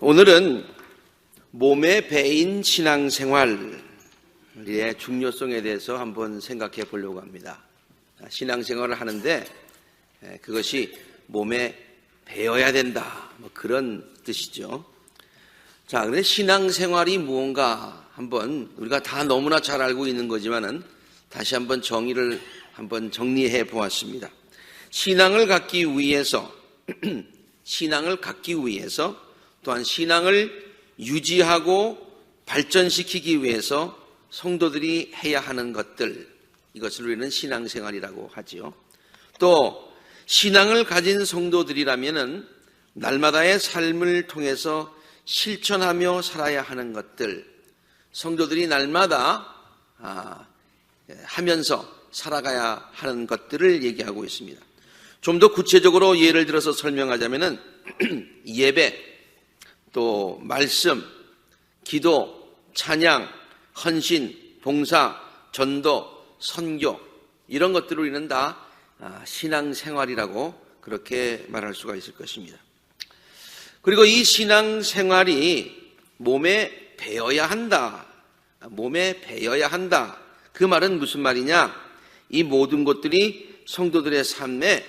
오늘은 몸의 배인 신앙생활의 중요성에 대해서 한번 생각해 보려고 합니다. 신앙생활을 하는데 그것이 몸에 배어야 된다, 그런 뜻이죠. 자, 그런데 신앙생활이 무언가 한번 우리가 다 너무나 잘 알고 있는 거지만은 다시 한번 정리해 보았습니다. 신앙을 갖기 위해서 또한 신앙을 유지하고 발전시키기 위해서 성도들이 해야 하는 것들, 이것을 우리는 신앙생활이라고 하지요. 또 신앙을 가진 성도들이라면은 날마다의 삶을 통해서 실천하며 살아야 하는 것들, 성도들이 날마다 하면서 살아가야 하는 것들을 얘기하고 있습니다. 좀 더 구체적으로 예를 들어서 설명하자면은 예배, 또 말씀, 기도, 찬양, 헌신, 봉사, 전도, 선교, 이런 것들을 우리는 다 신앙생활이라고 그렇게 말할 수가 있을 것입니다. 그리고 이 신앙생활이 몸에 배어야 한다. 그 말은 무슨 말이냐? 이 모든 것들이 성도들의 삶에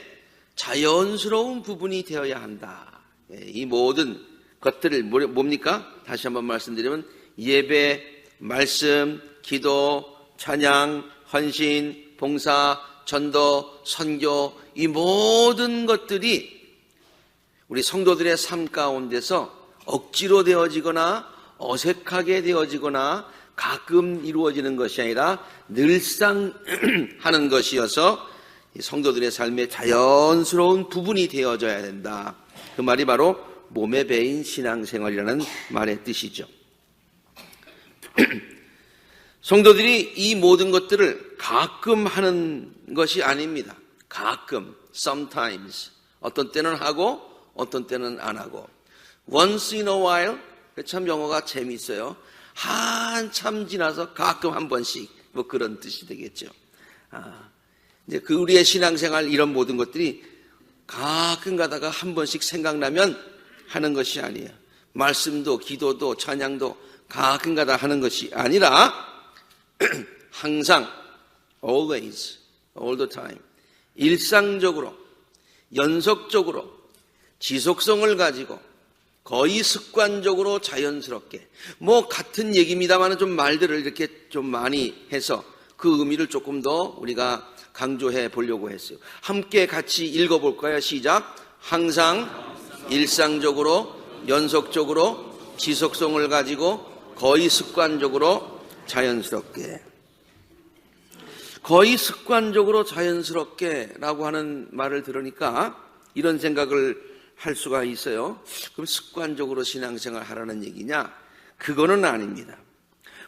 자연스러운 부분이 되어야 한다. 이 모든 것들을 뭡니까? 다시 한번 말씀드리면 예배, 말씀, 기도, 찬양, 헌신, 봉사, 전도, 선교, 이 모든 것들이 우리 성도들의 삶 가운데서 억지로 되어지거나 어색하게 되어지거나 가끔 이루어지는 것이 아니라 늘상 하는 것이어서 성도들의 삶의 자연스러운 부분이 되어져야 된다. 그 말이 바로 몸에 배인 신앙생활이라는 말의 뜻이죠. 성도들이 이 모든 것들을 가끔 하는 것이 아닙니다. 가끔, sometimes. 어떤 때는 하고 어떤 때는 안 하고. Once in a while, 참 영어가 재미있어요. 한참 지나서 가끔 한 번씩, 그런 뜻이 되겠죠. 이제 우리의 신앙생활 이런 모든 것들이 가끔 가다가 한 번씩 생각나면 하는 것이 아니에요. 말씀도 기도도 찬양도 가끔 가다 하는 것이 아니라 항상, always, all the time, 일상적으로, 연속적으로, 지속성을 가지고 거의 습관적으로 자연스럽게, 같은 얘기입니다만 좀 말들을 이렇게 좀 많이 해서 그 의미를 조금 더 우리가 강조해 보려고 했어요. 함께 같이 읽어볼까요? 시작. 항상, 일상적으로, 연속적으로, 지속성을 가지고 거의 습관적으로, 자연스럽게. 거의 습관적으로 자연스럽게라고 하는 말을 들으니까 이런 생각을 할 수가 있어요. 그럼 습관적으로 신앙생활 하라는 얘기냐? 그거는 아닙니다.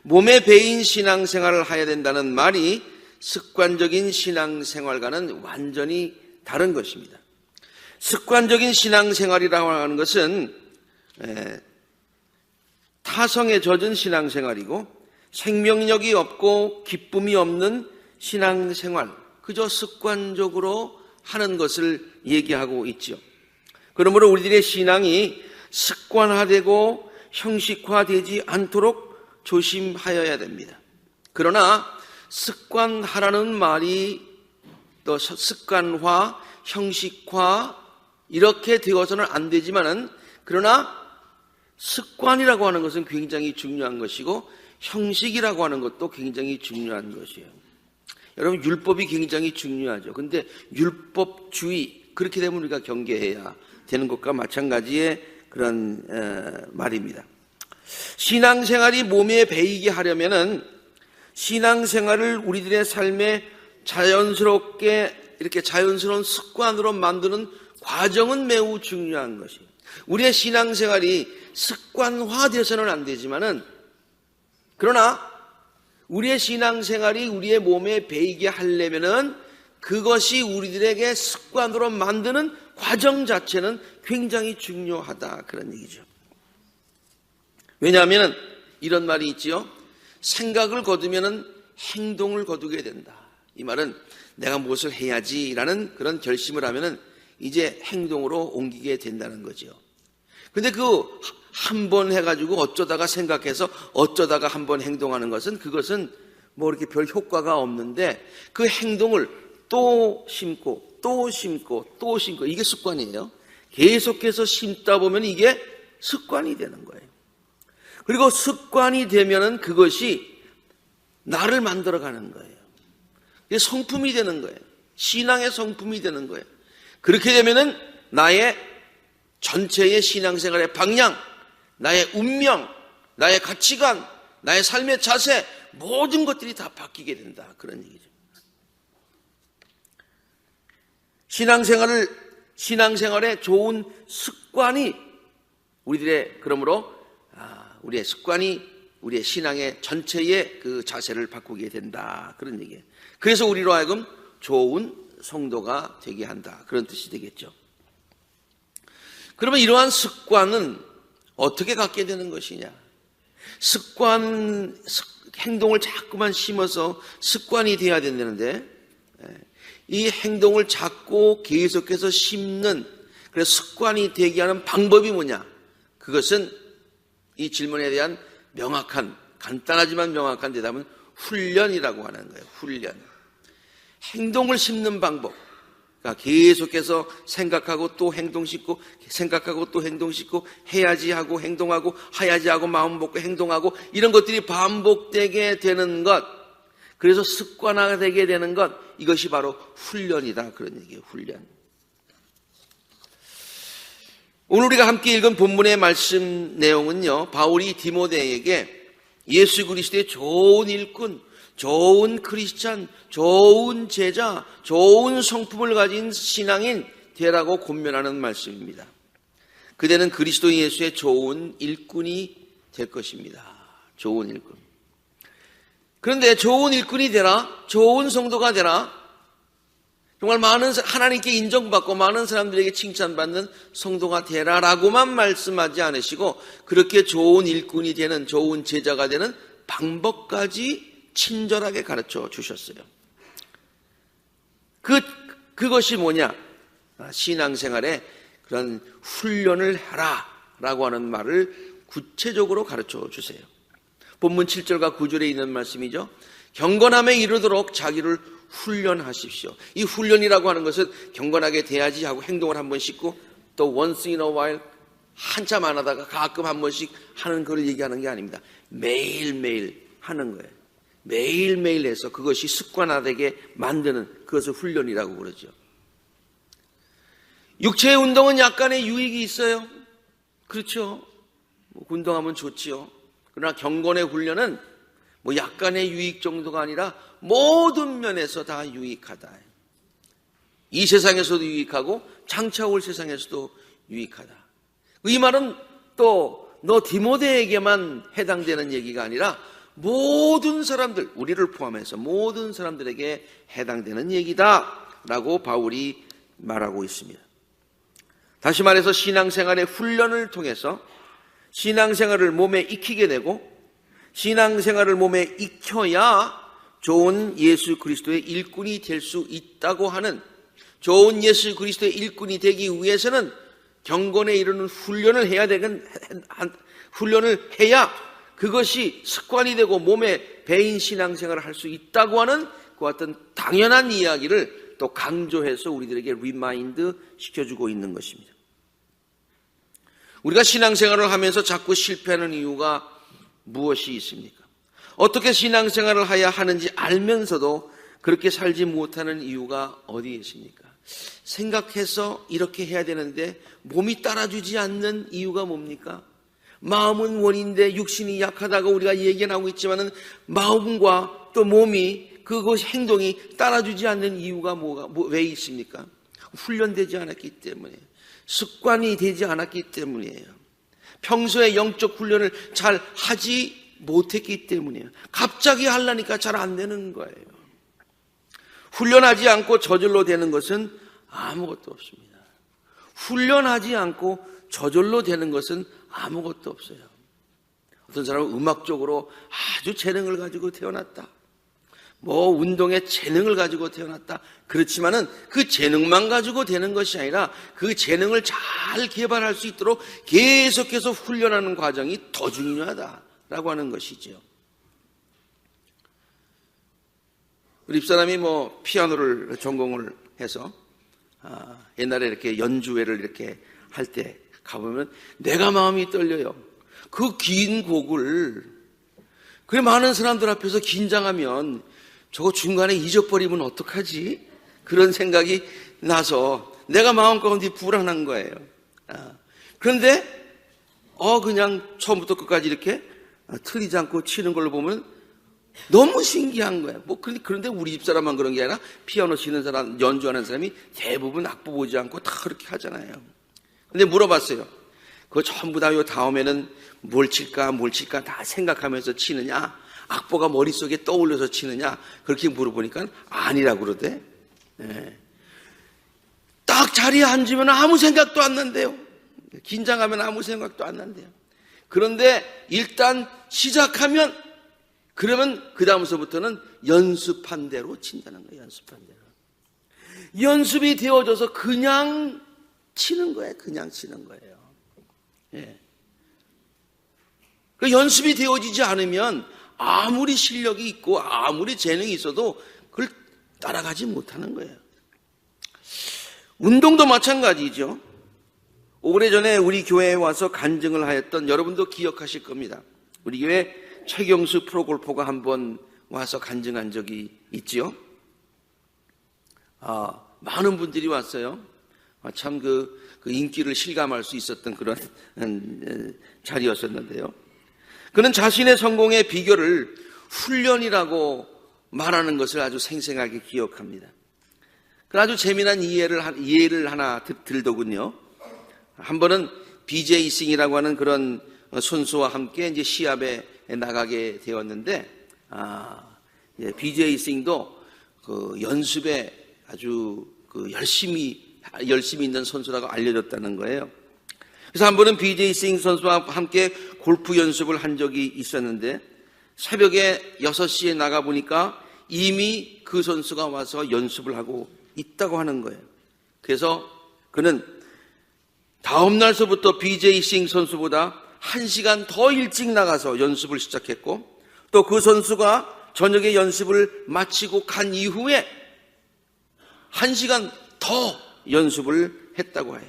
몸에 배인 신앙생활을 해야 된다는 말이 습관적인 신앙생활과는 완전히 다른 것입니다. 습관적인 신앙생활이라고 하는 것은 타성에 젖은 신앙생활이고 생명력이 없고 기쁨이 없는 신앙생활, 그저 습관적으로 하는 것을 얘기하고 있죠. 그러므로 우리들의 신앙이 습관화되고 형식화되지 않도록 조심하여야 됩니다. 그러나 습관하라는 말이 또 습관화, 형식화 이렇게 되어서는 안 되지만은, 그러나 습관이라고 하는 것은 굉장히 중요한 것이고 형식이라고 하는 것도 굉장히 중요한 것이에요. 여러분, 율법이 굉장히 중요하죠. 근데 율법주의, 그렇게 되면 우리가 경계해야 되는 것과 마찬가지의 그런 말입니다. 신앙생활이 몸에 배이게 하려면은 신앙생활을 우리들의 삶에 자연스럽게 이렇게 자연스러운 습관으로 만드는 과정은 매우 중요한 것이에요. 우리의 신앙생활이 습관화되어서는 안 되지만은, 그러나 우리의 신앙생활이 우리의 몸에 배이게 하려면은 그것이 우리들에게 습관으로 만드는 과정 자체는 굉장히 중요하다, 그런 얘기죠. 왜냐하면 이런 말이 있지요. 생각을 거두면은 행동을 거두게 된다. 이 말은 내가 무엇을 해야지라는 그런 결심을 하면은 이제 행동으로 옮기게 된다는 거죠. 근데 그 한 번 해가지고 어쩌다가 생각해서 어쩌다가 한 번 행동하는 것은 그것은 뭐 이렇게 별 효과가 없는데 그 행동을 또 심고 또 심고 또 심고 이게 습관이에요. 계속해서 심다 보면 이게 습관이 되는 거예요. 그리고 습관이 되면은 그것이 나를 만들어가는 거예요. 이게 성품이 되는 거예요. 신앙의 성품이 되는 거예요. 그렇게 되면은 나의 전체의 신앙생활의 방향, 나의 운명, 나의 가치관, 나의 삶의 자세, 모든 것들이 다 바뀌게 된다. 그런 얘기죠. 신앙생활의 좋은 습관이 그러므로 우리의 습관이 우리의 신앙의 전체의 그 자세를 바꾸게 된다. 그런 얘기예요. 그래서 우리로 하여금 좋은 성도가 되게 한다. 그런 뜻이 되겠죠. 그러면 이러한 습관은 어떻게 갖게 되는 것이냐? 행동을 자꾸만 심어서 습관이 돼야 된다는데 이 행동을 자꾸 계속해서 심는 그래서 습관이 되게 하는 방법이 뭐냐? 그것은 이 질문에 대한 간단하지만 명확한 대답은 훈련이라고 하는 거예요. 훈련. 행동을 심는 방법. 그러니까 계속해서 생각하고 또 행동 싣고 생각하고 또 행동 싣고 해야지 하고 행동하고 해야지 하고 마음 먹고 행동하고 이런 것들이 반복되게 되는 것. 그래서 습관화가 되게 되는 것. 이것이 바로 훈련이다. 그런 얘기예요. 훈련. 오늘 우리가 함께 읽은 본문의 말씀 내용은요. 바울이 디모데에게 예수 그리스도의 좋은 일꾼, 좋은 크리스찬, 좋은 제자, 좋은 성품을 가진 신앙인 되라고 권면하는 말씀입니다. 그대는 그리스도 예수의 좋은 일꾼이 될 것입니다. 좋은 일꾼. 그런데 좋은 일꾼이 되라, 좋은 성도가 되라, 정말 하나님께 인정받고 많은 사람들에게 칭찬받는 성도가 되라라고만 말씀하지 않으시고 그렇게 좋은 일꾼이 되는, 좋은 제자가 되는 방법까지 친절하게 가르쳐 주셨어요. 그것이 뭐냐? 신앙생활에 그런 훈련을 하라라고 하는 말을 구체적으로 가르쳐 주세요. 본문 7절과 9절에 있는 말씀이죠. 경건함에 이르도록 자기를 훈련하십시오. 이 훈련이라고 하는 것은 경건하게 돼야지 하고 행동을 한 번씩 씻고 또 once in a while 한참 안 하다가 가끔 한 번씩 하는 걸 얘기하는 게 아닙니다. 매일매일 하는 거예요. 매일매일 해서 그것이 습관화되게 만드는 그것을 훈련이라고 그러죠. 육체의 운동은 약간의 유익이 있어요. 그렇죠. 운동하면 좋지요. 그러나 경건의 훈련은 약간의 유익 정도가 아니라 모든 면에서 다 유익하다. 이 세상에서도 유익하고 장차 올 세상에서도 유익하다. 이 말은 또 너 디모데에게만 해당되는 얘기가 아니라 모든 사람들, 우리를 포함해서 모든 사람들에게 해당되는 얘기다라고 바울이 말하고 있습니다. 다시 말해서 신앙생활의 훈련을 통해서 신앙생활을 몸에 익히게 되고 신앙생활을 몸에 익혀야 좋은 예수 그리스도의 일꾼이 될 수 있다고 하는, 좋은 예수 그리스도의 일꾼이 되기 위해서는 경건에 이르는 훈련을 해야 그것이 습관이 되고 몸에 배인 신앙생활을 할 수 있다고 하는 그 어떤 당연한 이야기를 또 강조해서 우리들에게 리마인드 시켜주고 있는 것입니다. 우리가 신앙생활을 하면서 자꾸 실패하는 이유가 무엇이 있습니까? 어떻게 신앙생활을 해야 하는지 알면서도 그렇게 살지 못하는 이유가 어디에 있습니까? 생각해서 이렇게 해야 되는데 몸이 따라주지 않는 이유가 뭡니까? 마음은 원인데 육신이 약하다고 우리가 얘기하고 있지만은 마음과 또 몸이 그것이 행동이 따라주지 않는 이유가 왜 있습니까? 훈련되지 않았기 때문에, 습관이 되지 않았기 때문이에요. 평소에 영적 훈련을 잘 하지 못했기 때문이에요. 갑자기 하려니까 잘 안 되는 거예요. 훈련하지 않고 저절로 되는 것은 아무것도 없습니다. 훈련하지 않고 저절로 되는 것은 아무것도 없어요. 어떤 사람은 음악적으로 아주 재능을 가지고 태어났다. 뭐 운동에 재능을 가지고 태어났다. 그렇지만은 그 재능만 가지고 되는 것이 아니라 그 재능을 잘 개발할 수 있도록 계속해서 훈련하는 과정이 더 중요하다라고 하는 것이죠. 우리 집사람이 뭐 피아노를 전공을 해서 옛날에 이렇게 연주회를 이렇게 할 때 가보면 내가 마음이 떨려요. 그 긴 곡을 그래 많은 사람들 앞에서 긴장하면 저거 중간에 잊어버리면 어떡하지? 그런 생각이 나서 내가 마음가운데 불안한 거예요. 그런데 그냥 처음부터 끝까지 이렇게 틀리지 않고 치는 걸로 보면 너무 신기한 거예요. 뭐 그런데 우리 집사람만 그런 게 아니라 피아노 치는 사람, 연주하는 사람이 대부분 악보 보지 않고 다 그렇게 하잖아요. 근데 물어봤어요. 그거 전부 다 요 다음에는 뭘 칠까 다 생각하면서 치느냐, 악보가 머릿속에 떠올려서 치느냐, 그렇게 물어보니까 아니라고 그러대. 네. 딱 자리에 앉으면 아무 생각도 안 난대요. 긴장하면 아무 생각도 안 난대요. 그런데 일단 시작하면 그러면 그 다음서부터는 연습한 대로 친다는 거예요. 연습한 대로. 연습이 되어져서 그냥 치는 거예요. 그냥 치는 거예요. 예. 그 연습이 되어지지 않으면 아무리 실력이 있고 아무리 재능이 있어도 그걸 따라가지 못하는 거예요. 운동도 마찬가지죠. 오래전에 우리 교회에 와서 간증을 하였던 여러분도 기억하실 겁니다. 우리 교회 최경수 프로골퍼가 한번 와서 간증한 적이 있지요. 많은 분들이 왔어요. 참 그 인기를 실감할 수 있었던 그런 자리였었는데요. 그는 자신의 성공의 비결을 훈련이라고 말하는 것을 아주 생생하게 기억합니다. 그 아주 재미난 이해를 하나 들더군요. 한 번은 BJ 싱이라고 하는 그런 선수와 함께 이제 시합에 나가게 되었는데, BJ 싱도 그 연습에 아주 열심히 있는 선수라고 알려졌다는 거예요. 그래서 한 번은 BJ 싱 선수와 함께 골프 연습을 한 적이 있었는데, 새벽에 6시에 나가보니까 이미 그 선수가 와서 연습을 하고 있다고 하는 거예요. 그래서 그는 다음 날서부터 BJ 싱 선수보다 1시간 더 일찍 나가서 연습을 시작했고, 또 그 선수가 저녁에 연습을 마치고 간 이후에 1시간 더 연습을 했다고 해요.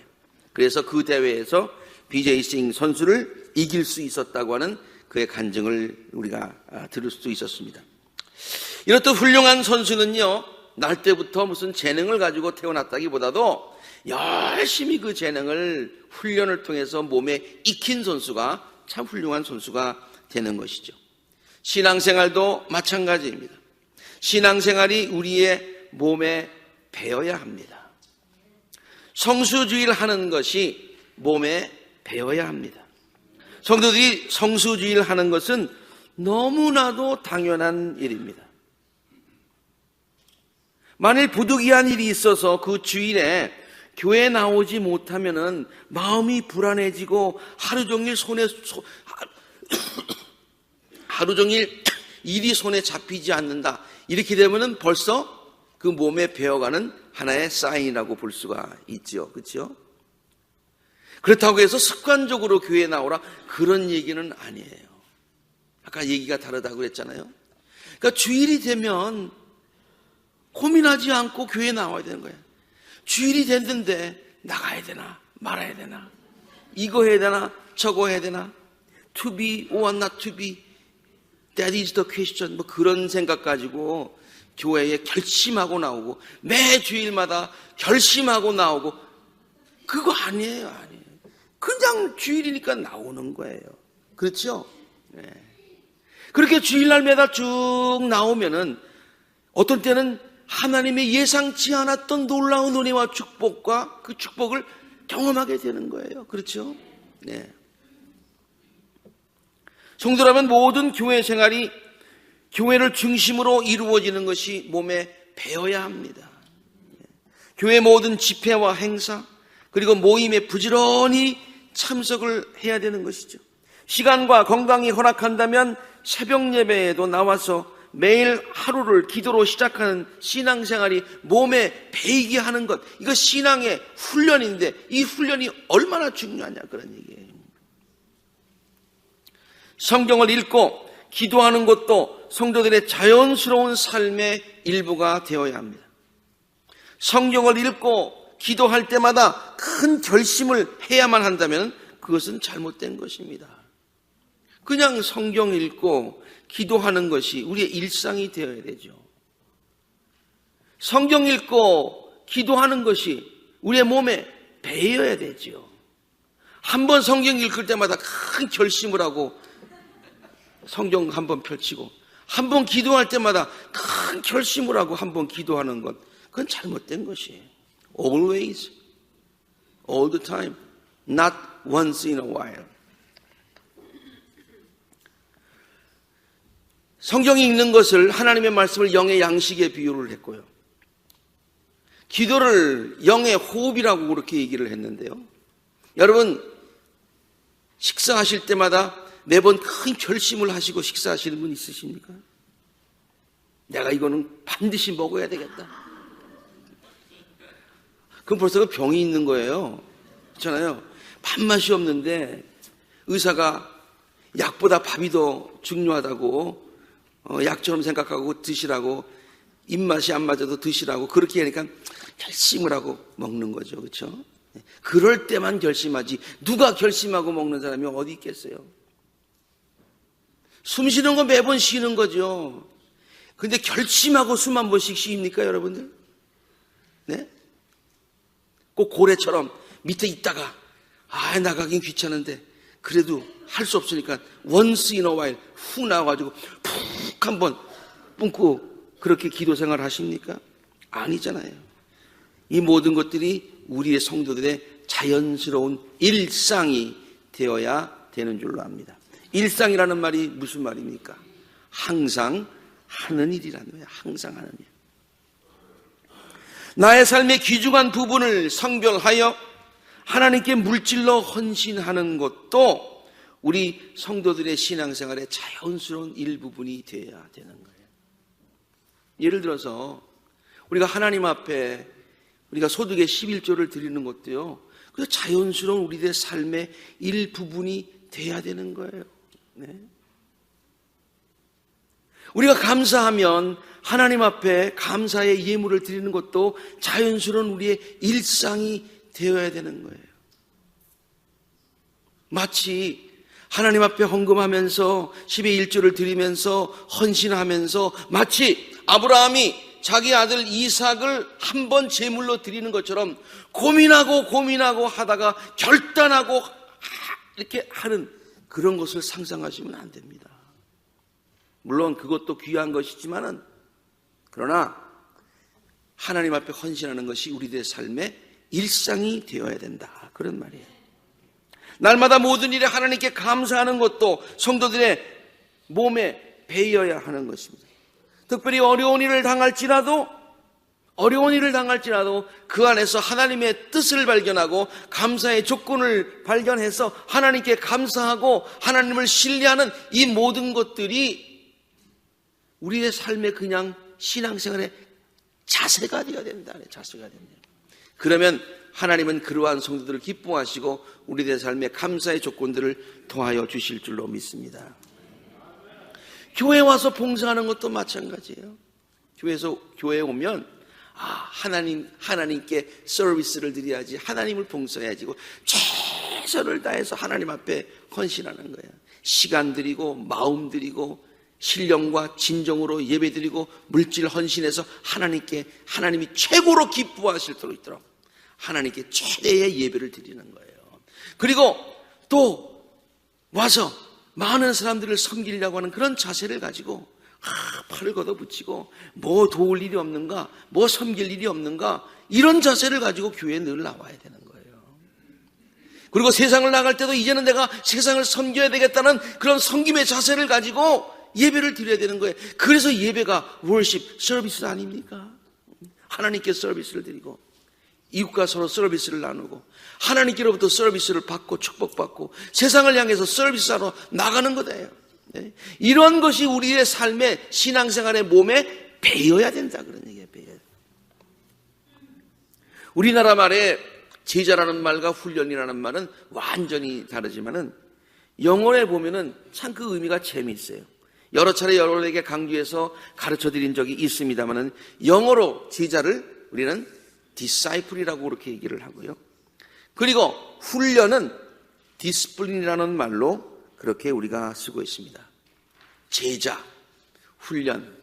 그래서 그 대회에서 BJ 싱 선수를 이길 수 있었다고 하는 그의 간증을 우리가 들을 수도 있었습니다. 이렇듯 훌륭한 선수는요, 날 때부터 무슨 재능을 가지고 태어났다기보다도 열심히 그 재능을 훈련을 통해서 몸에 익힌 선수가 참 훌륭한 선수가 되는 것이죠. 신앙생활도 마찬가지입니다. 신앙생활이 우리의 몸에 배어야 합니다. 성수주의를 하는 것이 몸에 배어야 합니다. 성도들이 성수주의를 하는 것은 너무나도 당연한 일입니다. 만일 부득이한 일이 있어서 그 주일에 교회에 나오지 못하면은 마음이 불안해지고 하루 종일 일이 손에 잡히지 않는다. 이렇게 되면은 벌써 그 몸에 배어가는 하나의 사인이라고 볼 수가 있죠. 그렇죠? 그렇다고 해서 습관적으로 교회에 나오라 그런 얘기는 아니에요. 아까 얘기가 다르다고 그랬잖아요. 그러니까 주일이 되면 고민하지 않고 교회에 나와야 되는 거예요. 주일이 됐는데 나가야 되나 말아야 되나, 이거 해야 되나 저거 해야 되나, to be or not to be, that is the question, 뭐 그런 생각 가지고 교회에 결심하고 나오고 매 주일마다 결심하고 나오고 그거 아니에요. 그냥 주일이니까 나오는 거예요. 그렇죠? 네. 그렇게 주일날 매달 쭉 나오면은 어떤 때는 하나님의 예상치 않았던 놀라운 은혜와 축복과 그 축복을 경험하게 되는 거예요. 그렇죠? 네. 성도라면 모든 교회 생활이 교회를 중심으로 이루어지는 것이 몸에 배어야 합니다. 교회 모든 집회와 행사, 그리고 모임에 부지런히 참석을 해야 되는 것이죠. 시간과 건강이 허락한다면 새벽 예배에도 나와서 매일 하루를 기도로 시작하는 신앙생활이 몸에 배이게 하는 것, 이거 신앙의 훈련인데 이 훈련이 얼마나 중요하냐 그런 얘기예요. 성경을 읽고 기도하는 것도 성도들의 자연스러운 삶의 일부가 되어야 합니다. 성경을 읽고 기도할 때마다 큰 결심을 해야만 한다면 그것은 잘못된 것입니다. 그냥 성경 읽고 기도하는 것이 우리의 일상이 되어야 되죠. 성경 읽고 기도하는 것이 우리의 몸에 배어야 되죠. 한 번 성경 읽을 때마다 큰 결심을 하고 성경 한 번 펼치고 한 번 기도할 때마다 큰 결심을 하고 한 번 기도하는 것, 그건 잘못된 것이에요. Always, all the time, not once in a while. 성경이 읽는 것을 하나님의 말씀을 영의 양식에 비유를 했고요. 기도를 영의 호흡이라고 그렇게 얘기를 했는데요. 여러분, 식사하실 때마다 매번 큰 결심을 하시고 식사하시는 분 있으십니까? 내가 이거는 반드시 먹어야 되겠다. 그럼 벌써 그 병이 있는 거예요. 그렇잖아요. 밥맛이 없는데 의사가 약보다 밥이 더 중요하다고 약처럼 생각하고 드시라고, 입맛이 안 맞아도 드시라고 그렇게 하니까 결심을 하고 먹는 거죠. 그렇죠? 그럴 때만 결심하지 누가 결심하고 먹는 사람이 어디 있겠어요? 숨 쉬는 건 매번 쉬는 거죠. 근데 결심하고 숨 한 번씩 쉬입니까, 여러분들? 네? 꼭 고래처럼 밑에 있다가 나가긴 귀찮은데 그래도 할 수 없으니까 once in a while 후 나와가지고 푹 한번 뿜고 그렇게 기도 생활 하십니까? 아니잖아요. 이 모든 것들이 우리의 성도들의 자연스러운 일상이 되어야 되는 줄로 압니다. 일상이라는 말이 무슨 말입니까? 항상 하는 일이라는 거예요. 항상 하는 일. 나의 삶의 귀중한 부분을 성별하여 하나님께 물질로 헌신하는 것도 우리 성도들의 신앙생활의 자연스러운 일부분이 되어야 되는 거예요. 예를 들어서 우리가 하나님 앞에 우리가 소득의 11조를 드리는 것도요, 그 자연스러운 우리들의 삶의 일부분이 돼야 되는 거예요. 네. 우리가 감사하면 하나님 앞에 감사의 예물을 드리는 것도 자연스러운 우리의 일상이 되어야 되는 거예요. 마치 하나님 앞에 헌금하면서 10의 1조를 드리면서 헌신하면서 마치 아브라함이 자기 아들 이삭을 한 번 제물로 드리는 것처럼 고민하고 하다가 결단하고 이렇게 하는 그런 것을 상상하시면 안 됩니다. 물론 그것도 귀한 것이지만은 그러나 하나님 앞에 헌신하는 것이 우리들의 삶의 일상이 되어야 된다. 그런 말이에요. 날마다 모든 일에 하나님께 감사하는 것도 성도들의 몸에 배어야 하는 것입니다. 특별히 어려운 일을 당할지라도 그 안에서 하나님의 뜻을 발견하고 감사의 조건을 발견해서 하나님께 감사하고 하나님을 신뢰하는 이 모든 것들이 우리의 삶의 그냥 신앙생활의 자세가 되어야 된다. 자세가 된다. 그러면 하나님은 그러한 성도들을 기뻐하시고 우리들의 삶의 감사의 조건들을 더하여 주실 줄로 믿습니다. 교회 와서 봉사하는 것도 마찬가지예요. 교회에 오면 하나님께 서비스를 드려야지, 하나님을 봉사해야지, 최선을 다해서 하나님 앞에 헌신하는 거예요. 시간 드리고 마음 드리고 신령과 진정으로 예배 드리고 물질 헌신해서 하나님이 최고로 기뻐하실 수 있도록 하나님께 최대의 예배를 드리는 거예요. 그리고 또 와서 많은 사람들을 섬기려고 하는 그런 자세를 가지고 팔을 걷어붙이고 뭐 도울 일이 없는가, 뭐 섬길 일이 없는가, 이런 자세를 가지고 교회에 늘 나와야 되는 거예요. 그리고 세상을 나갈 때도 이제는 내가 세상을 섬겨야 되겠다는 그런 섬김의 자세를 가지고 예배를 드려야 되는 거예요. 그래서 예배가 월십 서비스 아닙니까? 하나님께 서비스를 드리고 이웃과 서로 서비스를 나누고 하나님께로부터 서비스를 받고 축복받고 세상을 향해서 서비스하러 나가는 거예요. 이런 것이 우리의 삶의 신앙생활의 몸에 배어야 된다 그런 얘기예요. 배어야. 우리나라 말에 제자라는 말과 훈련이라는 말은 완전히 다르지만은 영어에 보면은 참 그 의미가 재미있어요. 여러 차례 여러분에게 강조해서 가르쳐 드린 적이 있습니다만은 영어로 제자를 우리는 disciple이라고 그렇게 얘기를 하고요. 그리고 훈련은 discipline이라는 말로 그렇게 우리가 쓰고 있습니다. 제자, 훈련.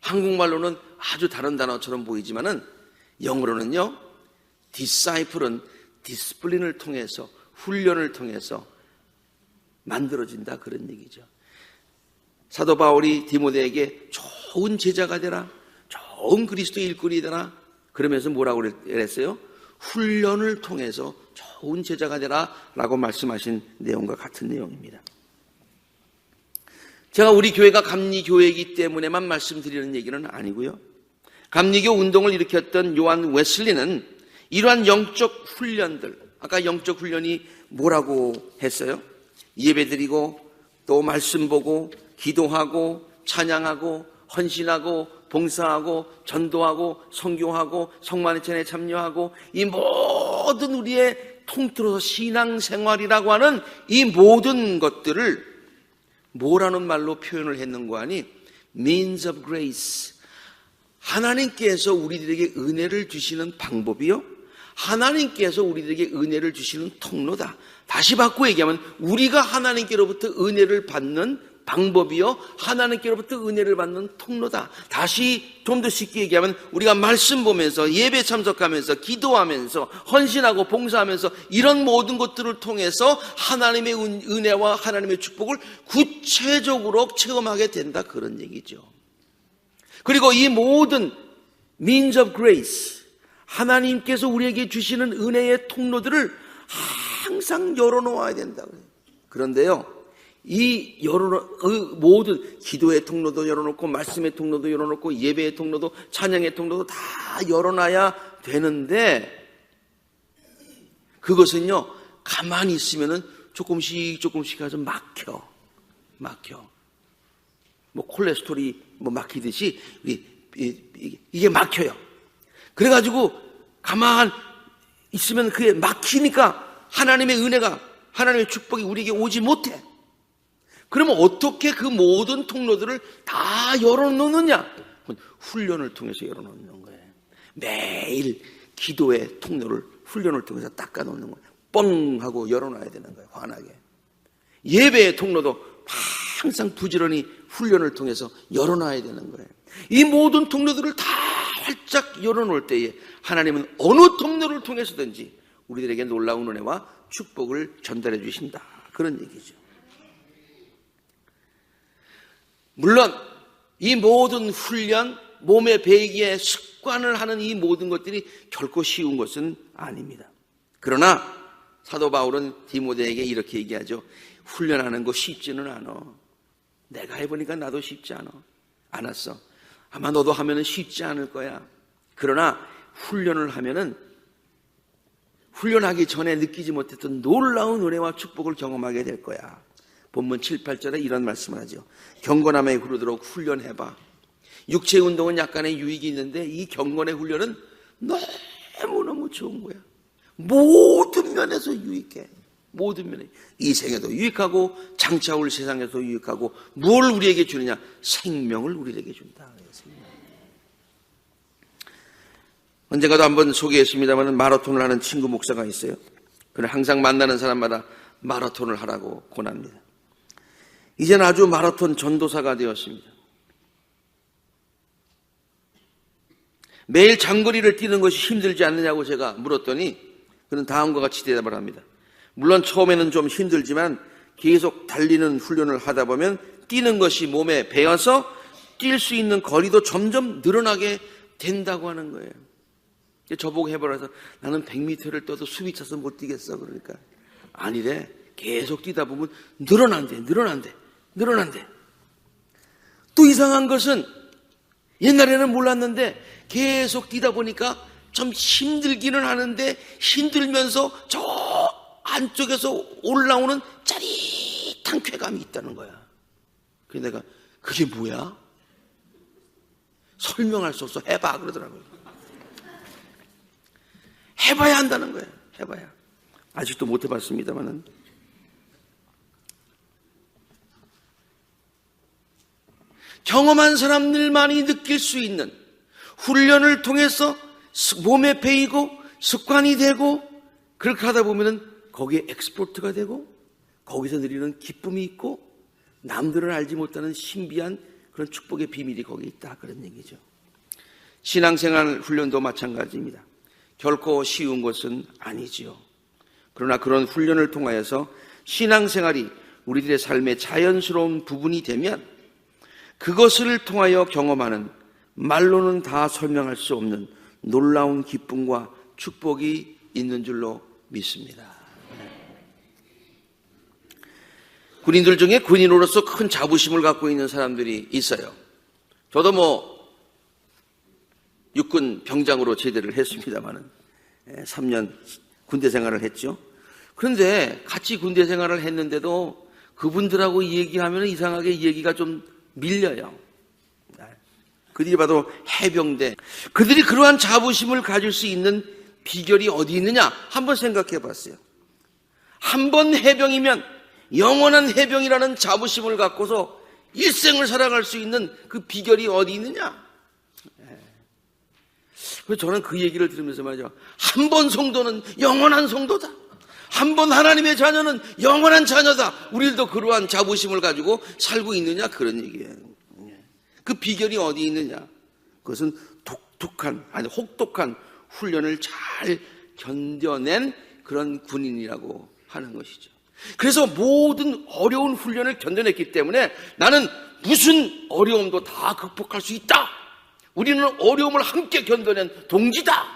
한국말로는 아주 다른 단어처럼 보이지만은 영어로는요, disciple은 discipline을 통해서 훈련을 통해서 만들어진다 그런 얘기죠. 사도 바울이 디모데에게 좋은 제자가 되라, 좋은 그리스도의 일꾼이 되라 그러면서 뭐라고 그랬어요? 훈련을 통해서 좋은 제자가 되라 라고 말씀하신 내용과 같은 내용입니다. 제가 우리 교회가 감리교회이기 때문에만 말씀드리는 얘기는 아니고요. 감리교 운동을 일으켰던 요한 웨슬리는 이러한 영적 훈련들, 아까 영적 훈련이 뭐라고 했어요? 예배드리고 또 말씀 보고 기도하고 찬양하고 헌신하고 봉사하고 전도하고 선교하고 성만찬에 참여하고 이 모든 우리의 통틀어서 신앙생활이라고 하는 이 모든 것들을 뭐라는 말로 표현을 했는가 하니 means of grace, 하나님께서 우리들에게 은혜를 주시는 방법이요, 하나님께서 우리들에게 은혜를 주시는 통로다. 다시 바꿔 얘기하면 우리가 하나님께로부터 은혜를 받는 방법이요, 하나님께로부터 은혜를 받는 통로다. 다시 좀 더 쉽게 얘기하면 우리가 말씀 보면서 예배 참석하면서 기도하면서 헌신하고 봉사하면서 이런 모든 것들을 통해서 하나님의 은혜와 하나님의 축복을 구체적으로 체험하게 된다 그런 얘기죠. 그리고 이 모든 means of grace, 하나님께서 우리에게 주시는 은혜의 통로들을 항상 열어놓아야 된다. 그런데요, 이 모든 기도의 통로도 열어놓고 말씀의 통로도 열어놓고 예배의 통로도 찬양의 통로도 다 열어놔야 되는데 그것은요 가만히 있으면은 조금씩 가서 막혀. 뭐 콜레스테롤이 뭐 막히듯이 이게 막혀요. 그래가지고 가만 있으면 그게 막히니까 하나님의 은혜가, 하나님의 축복이 우리에게 오지 못해. 그러면 어떻게 그 모든 통로들을 다 열어놓느냐? 훈련을 통해서 열어놓는 거예요. 매일 기도의 통로를 훈련을 통해서 닦아놓는 거예요. 뻥 하고 열어놔야 되는 거예요. 환하게. 예배의 통로도 항상 부지런히 훈련을 통해서 열어놔야 되는 거예요. 이 모든 통로들을 다 활짝 열어놓을 때에 하나님은 어느 통로를 통해서든지 우리들에게 놀라운 은혜와 축복을 전달해 주신다. 그런 얘기죠. 물론 이 모든 훈련, 몸에 배기에 습관을 하는 이 모든 것들이 결코 쉬운 것은 아닙니다. 그러나 사도 바울은 디모데에게 이렇게 얘기하죠. 훈련하는 거 쉽지는 않아. 내가 해보니까 나도 쉽지 않았어. 아마 너도 하면은 쉽지 않을 거야. 그러나 훈련을 하면은 훈련하기 전에 느끼지 못했던 놀라운 은혜와 축복을 경험하게 될 거야. 본문 7, 8절에 이런 말씀을 하죠. 경건함에 이르도록 훈련해봐. 육체 운동은 약간의 유익이 있는데 이 경건의 훈련은 너무너무 좋은 거야. 모든 면에서 유익해. 모든 면에. 이 생에도 유익하고 장차 올 세상에도 유익하고 뭘 우리에게 주느냐? 생명을 우리에게 준다. 언젠가도 한번 소개했습니다만 마라톤을 하는 친구 목사가 있어요. 그는 항상 만나는 사람마다 마라톤을 하라고 권합니다. 이제는 아주 마라톤 전도사가 되었습니다. 매일 장거리를 뛰는 것이 힘들지 않느냐고 제가 물었더니 그는 다음과 같이 대답을 합니다. 물론 처음에는 좀 힘들지만 계속 달리는 훈련을 하다 보면 뛰는 것이 몸에 배어서 뛸 수 있는 거리도 점점 늘어나게 된다고 하는 거예요. 저보고 해보라 해서 나는 100m를 떠도 숨이 차서 못 뛰겠어. 그러니까 아니래. 계속 뛰다 보면 늘어난대. 또 이상한 것은 옛날에는 몰랐는데 계속 뛰다 보니까 좀 힘들기는 하는데 힘들면서 저 안쪽에서 올라오는 짜릿한 쾌감이 있다는 거야. 그래서 내가 그게 뭐야? 설명할 수 없어. 해봐 그러더라고요. 해봐야 한다는 거예요. 해봐야. 아직도 못 해봤습니다만은. 경험한 사람들만이 느낄 수 있는 훈련을 통해서 몸에 배이고 습관이 되고 그렇게 하다 보면은 거기에 엑스포트가 되고 거기서 누리는 기쁨이 있고 남들은 알지 못하는 신비한 그런 축복의 비밀이 거기 있다 그런 얘기죠. 신앙생활 훈련도 마찬가지입니다. 결코 쉬운 것은 아니지요. 그러나 그런 훈련을 통하여서 신앙생활이 우리들의 삶의 자연스러운 부분이 되면 그것을 통하여 경험하는 말로는 다 설명할 수 없는 놀라운 기쁨과 축복이 있는 줄로 믿습니다. 군인들 중에 군인으로서 큰 자부심을 갖고 있는 사람들이 있어요. 저도 육군 병장으로 제대를 했습니다마는 3년 군대 생활을 했죠. 그런데 같이 군대 생활을 했는데도 그분들하고 얘기하면 이상하게 얘기가 좀 밀려요. 그들이 봐도 해병대. 그들이 그러한 자부심을 가질 수 있는 비결이 어디 있느냐? 한번 생각해 봤어요. 한 번 해병이면 영원한 해병이라는 자부심을 갖고서 일생을 살아갈 수 있는 그 비결이 어디 있느냐? 그래서 저는 그 얘기를 들으면서 말이죠. 한 번 성도는 영원한 성도다. 한 번 하나님의 자녀는 영원한 자녀다. 우리들도 그러한 자부심을 가지고 살고 있느냐? 그런 얘기예요. 그 비결이 어디 있느냐? 그것은 혹독한 훈련을 잘 견뎌낸 그런 군인이라고 하는 것이죠. 그래서 모든 어려운 훈련을 견뎌냈기 때문에 나는 무슨 어려움도 다 극복할 수 있다. 우리는 어려움을 함께 견뎌낸 동지다.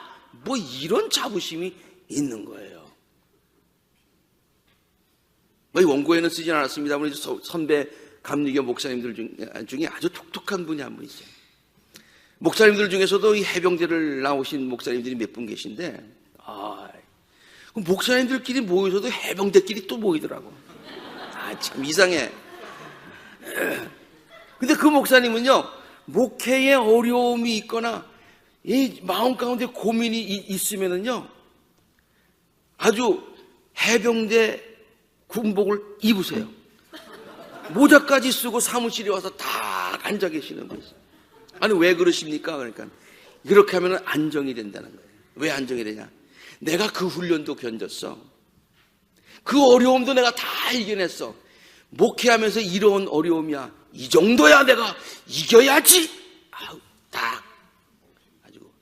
이런 자부심이 있는 거예요. 원고에는 쓰진 않았습니다만 선배 감리교 목사님들 중에 아주 독특한 분이 한 분 있어요. 목사님들 중에서도 이 해병대를 나오신 목사님들이 몇 분 계신데 목사님들끼리 모여서도 해병대끼리 또 모이더라고. 참 이상해. 근데 그 목사님은요, 목회에 어려움이 있거나 이 마음 가운데 고민이 있으면은요, 아주 해병대 군복을 입으세요. 모자까지 쓰고 사무실에 와서 딱 앉아 계시는 거예요. 아니 왜 그러십니까? 그러니까 이렇게 하면 안정이 된다는 거예요. 왜 안정이 되냐? 내가 그 훈련도 견뎠어. 그 어려움도 내가 다 이겨냈어. 목회하면서 이런 어려움이야. 이 정도야 내가 이겨야지. 딱 가지고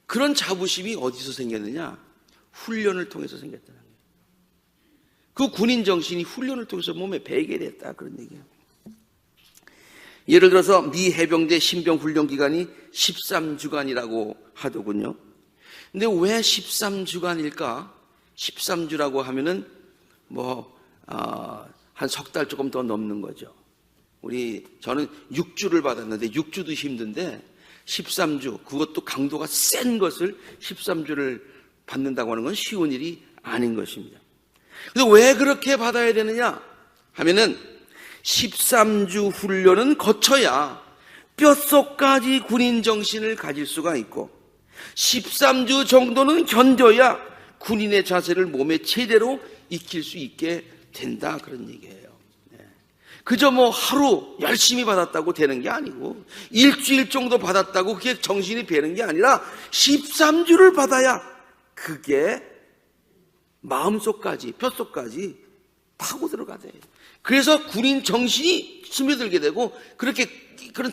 그런 자부심이 어디서 생겼느냐? 훈련을 통해서 생겼다는 거예요. 그 군인 정신이 훈련을 통해서 몸에 배게 됐다 그런 얘기예요. 예를 들어서 미 해병대 신병 훈련 기간이 13주간이라고 하더군요. 근데 왜 13주간일까? 13주라고 하면은 한 석 달 조금 더 넘는 거죠. 저는 6주를 받았는데 6주도 힘든데 13주, 그것도 강도가 센 것을 13주를 받는다고 하는 건 쉬운 일이 아닌 것입니다. 근데 왜 그렇게 받아야 되느냐 하면은 13주 훈련은 거쳐야 뼛속까지 군인 정신을 가질 수가 있고 13주 정도는 견뎌야 군인의 자세를 몸에 제대로 익힐 수 있게 된다 그런 얘기예요. 그저 하루 열심히 받았다고 되는 게 아니고 일주일 정도 받았다고 그게 정신이 배는 게 아니라 13주를 받아야 그게 마음속까지 뼛속까지 파고 들어가야. 그래서 군인 정신이 스며들게 되고 그런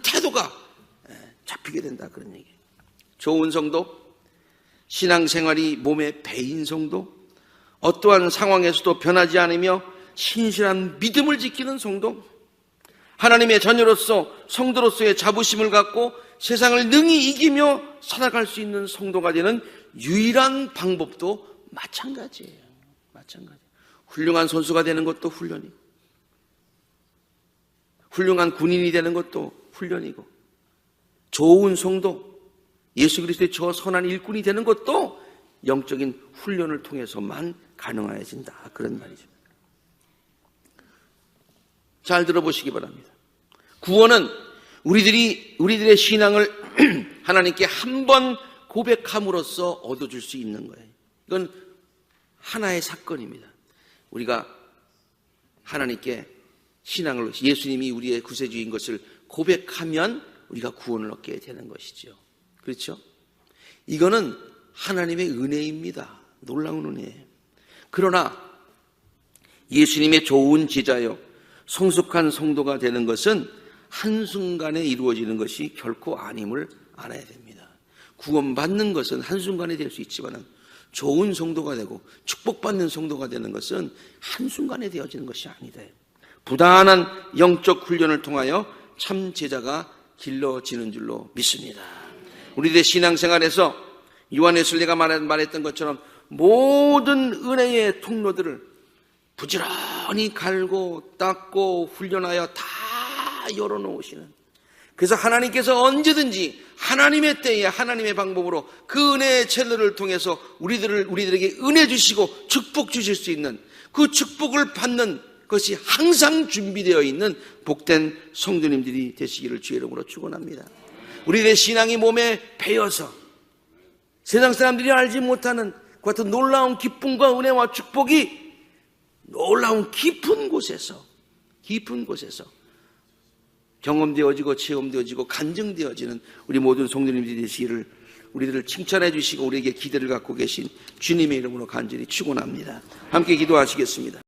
태도가 잡히게 된다 그런 얘기예요. 좋은 성도, 신앙생활이 몸에 배인 성도, 어떠한 상황에서도 변하지 않으며 신실한 믿음을 지키는 성도, 하나님의 자녀로서 성도로서의 자부심을 갖고 세상을 능히 이기며 살아갈 수 있는 성도가 되는 유일한 방법도 마찬가지예요. 훌륭한 선수가 되는 것도 훈련이고 훌륭한 군인이 되는 것도 훈련이고 좋은 성도, 예수 그리스도의 저 선한 일꾼이 되는 것도 영적인 훈련을 통해서만 가능해진다 그런 말이죠. 잘 들어보시기 바랍니다. 구원은 우리들의 신앙을 하나님께 한 번 고백함으로써 얻어줄 수 있는 거예요. 이건 하나의 사건입니다. 우리가 하나님께 신앙을, 예수님이 우리의 구세주인 것을 고백하면 우리가 구원을 얻게 되는 것이죠. 그렇죠? 이거는 하나님의 은혜입니다. 놀라운 은혜예요. 그러나 예수님의 좋은 제자요, 성숙한 성도가 되는 것은 한순간에 이루어지는 것이 결코 아님을 알아야 됩니다. 구원받는 것은 한순간에 될 수 있지만 좋은 성도가 되고 축복받는 성도가 되는 것은 한순간에 되어지는 것이 아니다. 부단한 영적 훈련을 통하여 참 제자가 길러지는 줄로 믿습니다. 우리들의 신앙생활에서 요한에슬레가 말했던 것처럼 모든 은혜의 통로들을 부지런히 갈고 닦고 훈련하여 다 열어놓으시는, 그래서 하나님께서 언제든지 하나님의 때에 하나님의 방법으로 그 은혜의 채널을 통해서 우리들에게 은혜 주시고 축복 주실 수 있는, 그 축복을 받는 것이 항상 준비되어 있는 복된 성도님들이 되시기를 주의 이름으로 축원합니다. 우리들의 신앙이 몸에 배어서 세상 사람들이 알지 못하는 그 같은 놀라운 기쁨과 은혜와 축복이 놀라운 깊은 곳에서 경험되어지고 체험되어지고 간증되어지는 우리 모든 성도님들이 되시기를 우리들을 칭찬해 주시고 우리에게 기대를 갖고 계신 주님의 이름으로 간절히 축원합니다. 함께 기도하시겠습니다.